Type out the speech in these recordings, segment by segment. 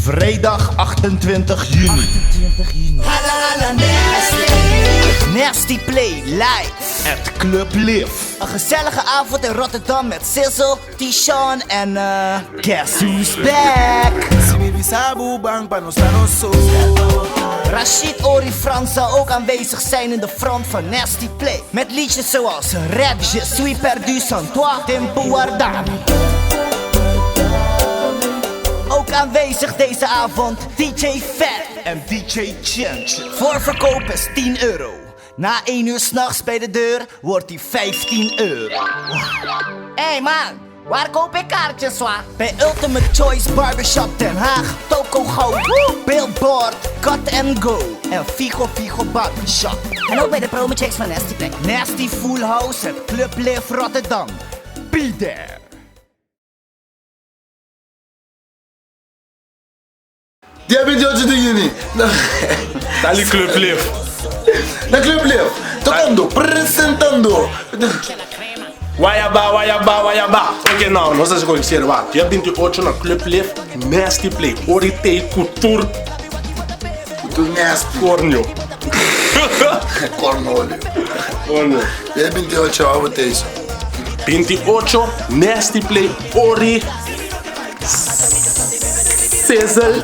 Vrijdag 28 juni. 28 juni. Nasty Play live. Het Club Live. Een gezellige avond in Rotterdam met Sizzle, T-Sean en Guess Who's Back. Rashid Ori Frans zal ook aanwezig zijn in de front van Nasty Play. Met liedjes zoals Red, Je suis perdu sans toi, Tempo Wardan. Ook aanwezig deze avond DJ Fat En DJ Chance. Voorverkoop is €10. Na 1 uur s'nachts bij de deur wordt die €15. Hey man, waar koop ik kaartjes wa? Bij Ultimate Choice Barbershop Den Haag, Toko Goud, Billboard, Cut & Go en Figo Barbershop. En ook bij de promochecks van Nasty Play. Nasty Full House, het Club Live Rotterdam. Be there. Dia 28 de juni. Dali Club Live. Na Club Live. Tocando, presentando. Wayaba. Ok, não sei se conheceram. Dia 28 na Club Live, Nasty Play. Oritei Couture Tu nasty. Cornio. Cornolio. Dia 28 a isso. 28, Nasty Play, Ori Sizzle.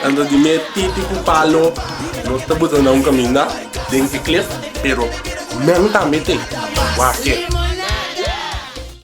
Ando di me típico palo. No te puedo dar un camino. Dengue cliff, pero me encanta meter. Guau,